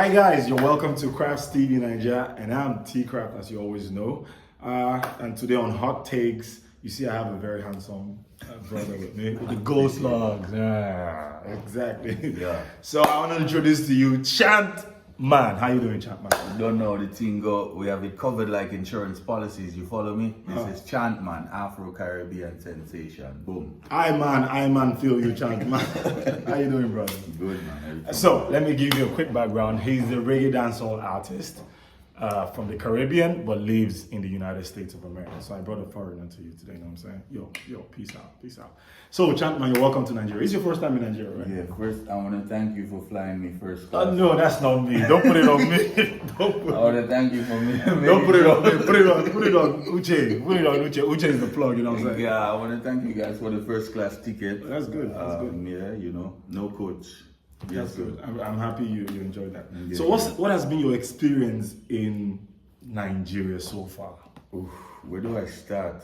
Hi guys, you're welcome to Crafts TV Nigeria, and I'm T Craft, as you always know. And today on Hot Takes, you see I have a very handsome brother with me with the ghost logs. Yeah, exactly. Yeah. So I want to introduce to you Chantman. How you doing, Chantman? Don't know the thing go. We have it covered like insurance policies. You follow me? This is Chantman, Afro-Caribbean sensation. Boom. I man, feel you, Chantman. How you doing, brother? Good man. So let me give you a quick background. He's a reggae dancehall artist from the Caribbean, but lives in the United States of America. So I brought a foreigner to you today, you know what I'm saying? Yo, peace out. So Chantman, you're welcome to Nigeria. It's your first time in Nigeria, right? Yeah, first I want to thank you for flying me first class. No, that's not me. Don't put it on me. I want to thank you for me. Don't put it on me. Put it on Uche. Put it on Uche. Uche is the plug, you know what I'm saying? Yeah, I want to thank you guys for the first class ticket. That's good. Yeah, you know, no coach. That's good. I'm happy you enjoyed that. Yeah, So what has been your experience in Nigeria so far? Oof, where do I start?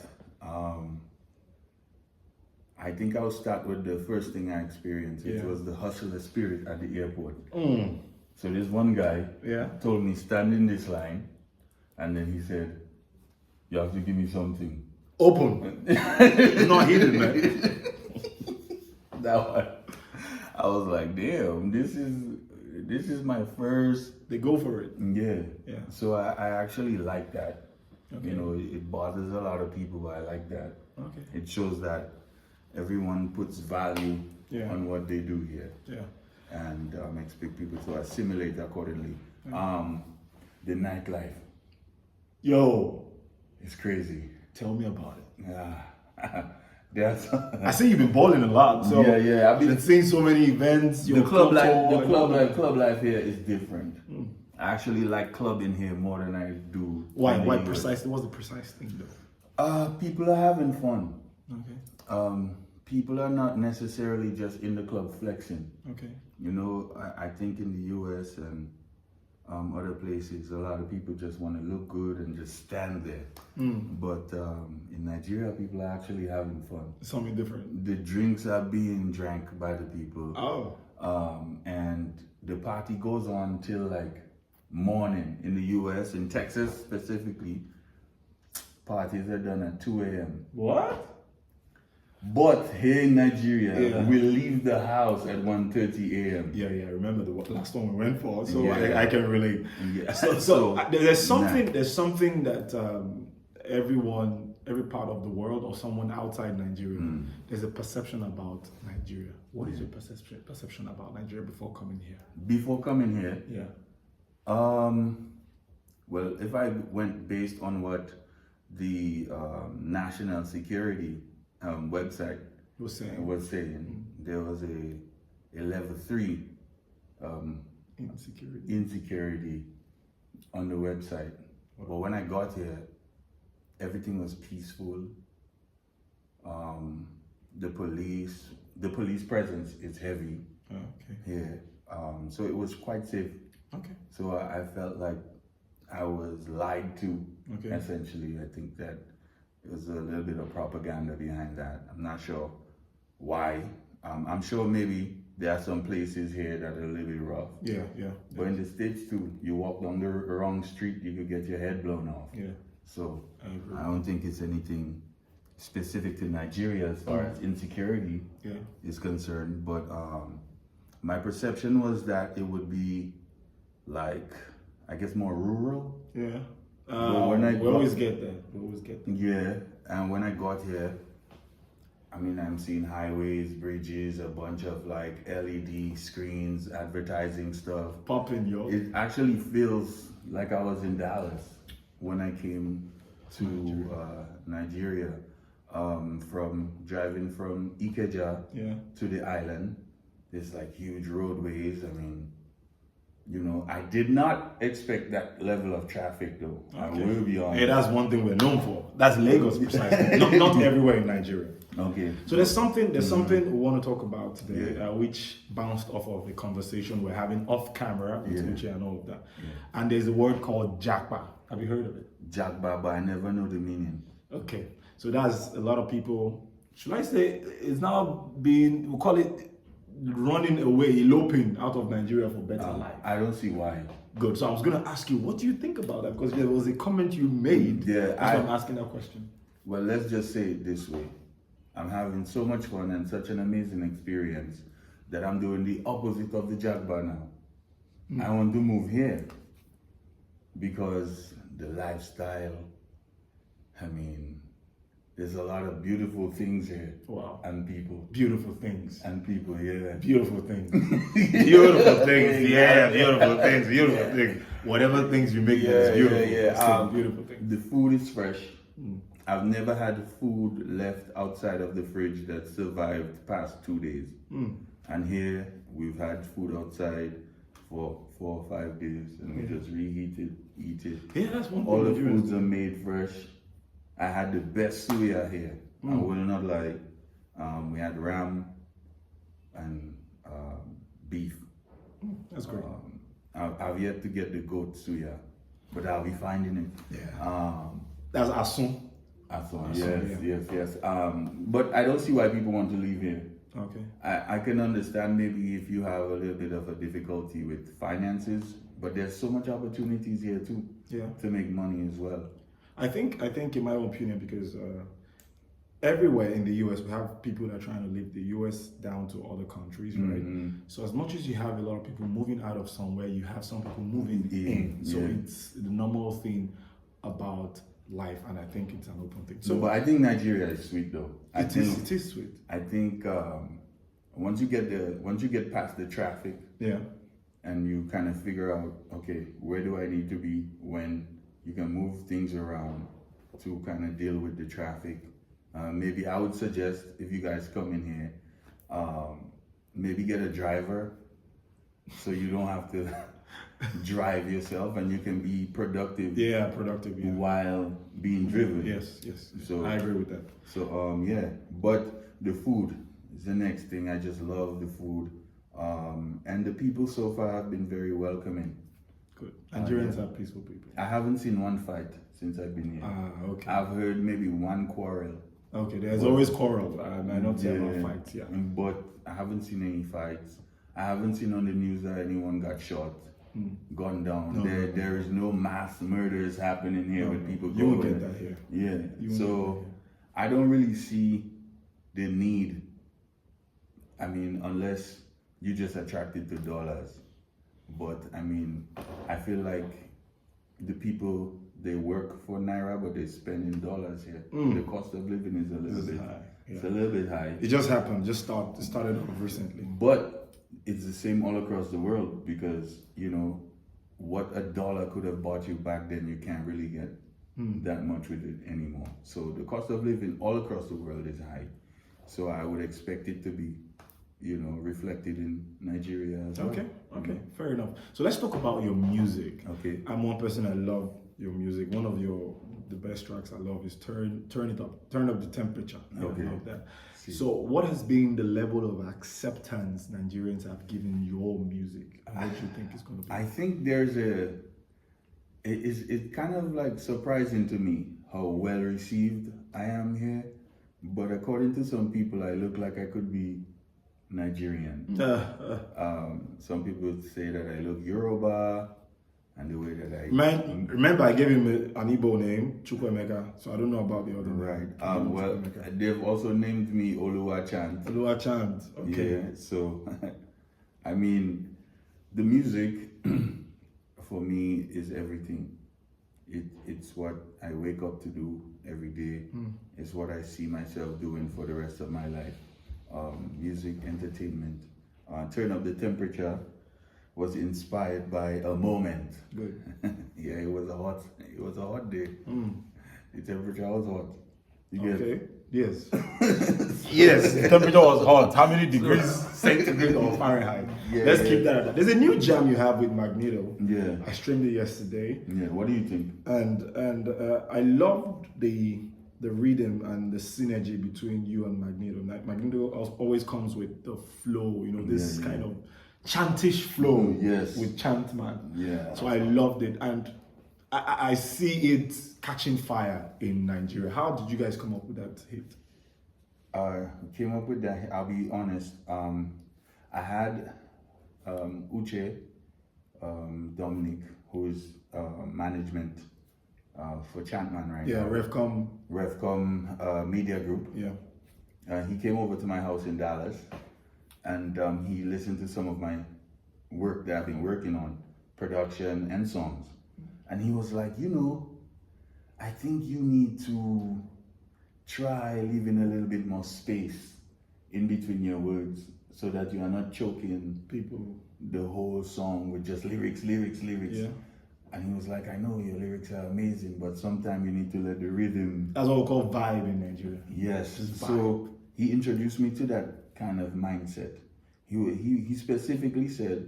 I think I'll start with the first thing I experienced. It was the hustler spirit at the airport. So this one guy told me, stand in this line, and then he said, you have to give me something. Open. It's not hidden, man. That one. I was like, damn, this is my first. They go for it. Yeah. So I actually like that. Okay. You know, it bothers a lot of people, but I like that. Okay. It shows that everyone puts value on what they do here. Yeah. And expect people to assimilate accordingly. The nightlife. Yo. It's crazy. Tell me about it. Yeah. I see you've been balling a lot. So yeah. I've been seeing so many events. The club life here is different. I actually like clubbing here more than I do. Why precisely? What's the precise thing though? People are having fun. Okay. People are not necessarily just in the club flexing. Okay. You know, I think in the US and other places, a lot of people just want to look good and just stand there. But in Nigeria, people are actually having fun. Something different. The drinks are being drank by the people. Oh. And the party goes on till like morning. In the US, in Texas specifically, parties are done at 2 a.m. What? But here in Nigeria, we leave the house at 1:30 a.m. Yeah. I remember the last one we went for, so I can relate. Yeah. So there's something that every part of the world or someone outside Nigeria, there's a perception about Nigeria. What is your perception about Nigeria before coming here? Before coming here? Yeah. Well, if I went based on what the national security website was saying, there was a level 3 insecurity on the website. But when I got here, everything was peaceful. The police presence is heavy here. So it was quite safe. Okay. So I felt like I was lied to, essentially. I think that it was a little bit of propaganda behind that. I'm not sure why. I'm sure maybe there are some places here that are a little bit rough. Yeah. But in the States too, you walk down the wrong street, you could get your head blown off. Yeah. So I don't think it's anything specific to Nigeria as far as insecurity is concerned. But my perception was that it would be like, I guess, more rural. Yeah. We always get that. Yeah, and when I got here, I mean, I'm seeing highways, bridges, a bunch of like LED screens, advertising stuff. Popping, yo. It actually feels like I was in Dallas when I came to Nigeria. From driving from Ikeja to the island. There's like huge roadways. I mean, you know, I did not expect that level of traffic though. I will be honest. Hey, that's one thing we're known for. That's Lagos precisely. not everywhere in Nigeria. Okay. So there's something we want to talk about today, which bounced off of the conversation we're having off camera with Uche and all of that. Yeah. And there's a word called Japa. Have you heard of it? Japa, but I never know the meaning. Okay. So that's a lot of people, should I say, it's now being, we call it running away, eloping out of Nigeria for better life. I don't see why. Good. So I was going to ask you, what do you think about that? Because there was a comment you made. Yeah, That's why I'm asking that question. Well, let's just say it this way. I'm having so much fun and such an amazing experience that I'm doing the opposite of the Japa now. I want to move here because the lifestyle, I mean, there's a lot of beautiful things here. Wow. And people. Beautiful things. And people, yeah. Beautiful things. Beautiful things. Yeah, beautiful things. Beautiful things. Whatever things you make, is beautiful. Yeah. Beautiful things. The food is fresh. I've never had food left outside of the fridge that survived past 2 days. And here we've had food outside for 4 or 5 days, and we just reheat it, eat it. Yeah, that's one thing. All the foods are made fresh. I had the best suya here. I will not lie. We had ram and beef. That's great. I've yet to get the goat suya, but I'll be finding it. Yeah. That's asun. Yes. But I don't see why people want to live here. Okay. I can understand maybe if you have a little bit of a difficulty with finances, but there's so much opportunities here too. Yeah. To make money as well. I think in my opinion, because everywhere in the US we have people that are trying to live the US down to other countries, right? So as much as you have a lot of people moving out of somewhere, you have some people moving in. So it's the normal thing about life, and I think it's an open thing. So, but I think Nigeria is sweet though. It is sweet. I think once you get past the traffic, and you kind of figure out, okay, where do I need to be when you can move things around to kind of deal with the traffic. Maybe I would suggest if you guys come in here, maybe get a driver so you don't have to drive yourself and you can be productive. Yeah, productive. Yeah. While being driven. Yes. So I agree with that. So but the food is the next thing. I just love the food, and the people so far have been very welcoming. Good. Nigerians are peaceful people. I haven't seen one fight since I've been here. Okay. I've heard maybe one quarrel. Okay, there's always quarrel. I don't say about fights. Yeah. But I haven't seen any fights. I haven't seen on the news that anyone got shot, gunned down. There is no mass murders happening here with people going. You won't get that here. Yeah. So I don't really see the need. I mean, unless you're just attracted to dollars. But I mean, I feel like the people, they work for Naira, but they spend in dollars here. The cost of living is a little bit high. It's a little bit high. It just happened. It started off recently. But it's the same all across the world because, what a dollar could have bought you back then, you can't really get that much with it anymore. So the cost of living all across the world is high. So I would expect it to be reflected in Nigeria as well. Okay, fair enough. So let's talk about your music. Okay. I'm one person, I love your music. One of the best tracks I love is Turn It Up, Turn Up the Temperature. Okay. I love that. So what has been the level of acceptance Nigerians have given your music? What do you think is going to be? I think it's kind of like surprising to me how well received I am here. But according to some people, I look like I could be Nigerian. Some people say that I look Yoruba, and the way that I... Remember I gave him an Igbo name, Chukwemeka, so I don't know about the other name. Well, they've also named me Oluwachant. Oluwachant, okay. Yeah, so, I mean, the music, for me, is everything. It's what I wake up to do every day. It's what I see myself doing for the rest of my life. Music, entertainment. Turn Up the Temperature was inspired by a moment. Good. Yeah, it was a hot day. The temperature was hot. Okay. Yes. Yes, the temperature was hot. How many degrees centigrade or Fahrenheit? Let's keep that at that. There's a new jam you have with Magneto. Yeah. I streamed it yesterday. Yeah. What do you think? And I loved the rhythm and the synergy between you and Magneto. Magneto always comes with the flow, this kind of chantish flow with Chantman. Yeah. So I loved it. And I see it catching fire in Nigeria. How did you guys come up with that hit? Came up with that, I'll be honest. I had Uche, Dominic, who is management for Chantman right now. Revcom Media Group. Yeah. He came over to my house in Dallas, and he listened to some of my work that I've been working on, production and songs. And he was like, I think you need to try leaving a little bit more space in between your words so that you are not choking people the whole song with just lyrics. Yeah. And he was like, I know your lyrics are amazing, but sometimes you need to let the rhythm. That's what we call vibe in Nigeria. Yes. So he introduced me to that kind of mindset. He specifically said,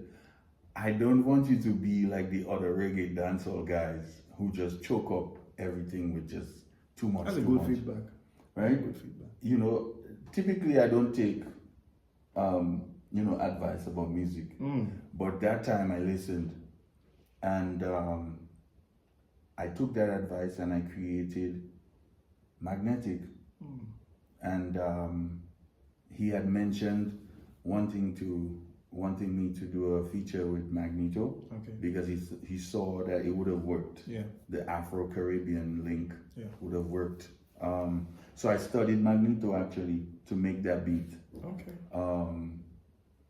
I don't want you to be like the other reggae dancehall guys who just choke up everything with just too much. That's a good feedback. Right? Good feedback. Typically I don't take advice about music. But that time I listened, and I took that advice and I created Magnetic. And he had mentioned wanting me to do a feature with Magneto, because he saw that it would have worked. Yeah. The Afro-Caribbean link would have worked. So I studied Magneto actually to make that beat. Okay.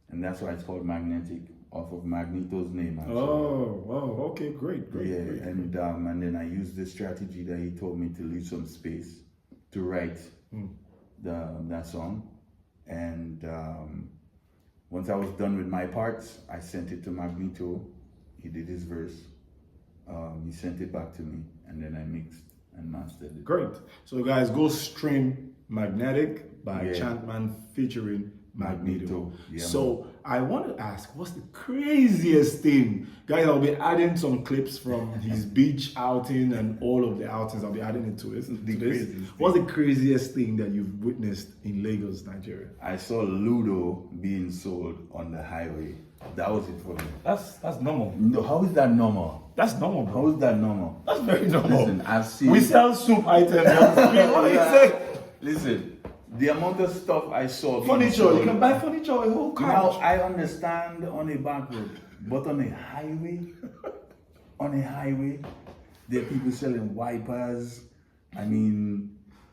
And that's why it's called Magnetic, off of Magneto's name actually. Oh, okay, great. Yeah, great. and then I used this strategy that he told me to leave some space to write that song. And once I was done with my parts, I sent it to Magneto. He did his verse. He sent it back to me, and then I mixed and mastered it. Great. So guys, go stream Magnetic by Chantman featuring Magneto. Yeah, so I want to ask, what's the craziest thing? Guys, I'll be adding some clips from his beach outing and all of the outings. I'll be adding it to this. What's the craziest thing that you've witnessed in Lagos, Nigeria? I saw Ludo being sold on the highway. That was it for me. That's normal. No, how is that normal? That's normal, bro. How is that normal? That's very normal. Listen, I've seen. We sell soup items on the street. What do you say? Listen, the amount of stuff I saw. Furniture, you can buy furniture, a whole couch. Now I understand on a back road, but on a highway, there are people selling wipers.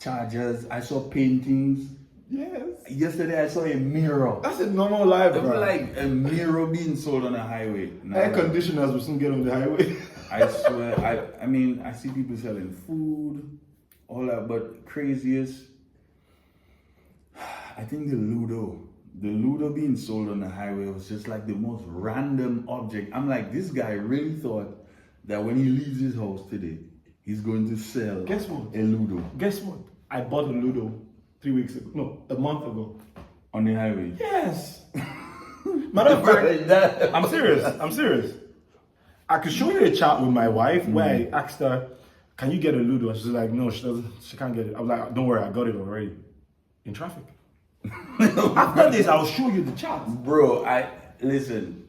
Chargers. I saw paintings. Yes. Yesterday I saw a mirror. That's a normal life, bro. Like a mirror being sold on a highway. Air conditioners will soon get on the highway. I swear. I see people selling food, all that, but craziest. I think the Ludo being sold on the highway was just like the most random object. I'm like, this guy really thought that when he leaves his house today, he's going to sell. Guess what? A Ludo. Guess what? I bought a Ludo 3 weeks ago. No, a month ago. On the highway? Yes. Matter of fact, I'm serious. I could show you a chat with my wife where I asked her, can you get a Ludo? And she's like, no, she can't get it. I was like, don't worry, I got it already. In traffic. After this, I'll show you the chat. Bro, listen.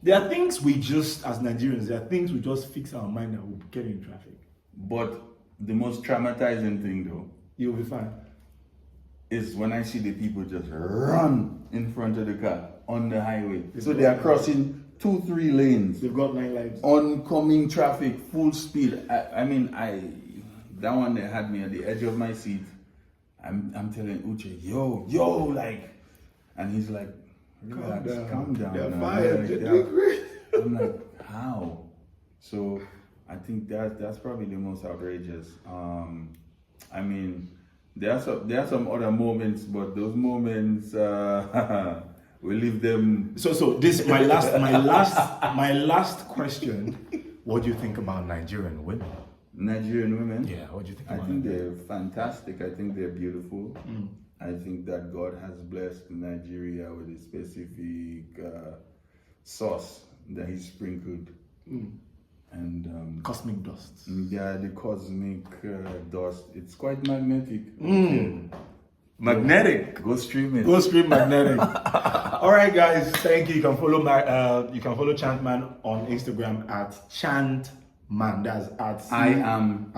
There are things we just, as Nigerians, we just fix our mind that we'll get in traffic. But the most traumatizing thing though, you'll be fine, is when I see the people just run in front of the car on the highway. So they are crossing 2-3 lanes. They've got 9 lives. Oncoming traffic, full speed. That one that had me at the edge of my seat. I'm telling Uche, yo, like, and he's like, relax, calm down. They're fired. They're doing great. I'm like, how? So I think that's probably the most outrageous. There are some other moments, but those moments we leave them. So this my last question. What do you think about Nigerian women? Nigerian women? Yeah, what do you think about them? I think they're fantastic. I think they're beautiful. I think that God has blessed Nigeria with a specific sauce that He sprinkled. And cosmic dust. Yeah, the cosmic dust. It's quite magnetic. Magnetic. Go stream it. Go stream Magnetic. All right, guys. Thank you. You can follow Chantman on Instagram at Chantman. That's at I am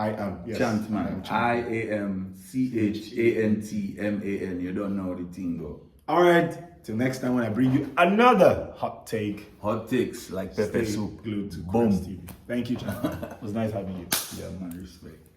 yes. Chantman. IAMCHANTMAN. You don't know the thing, go. All right. Till next time when I bring you another hot take. Hot takes like pepper Stay soup. glued to Boom. Chris TV. Thank you, Chantman. It was nice having you. Yeah, man, respect.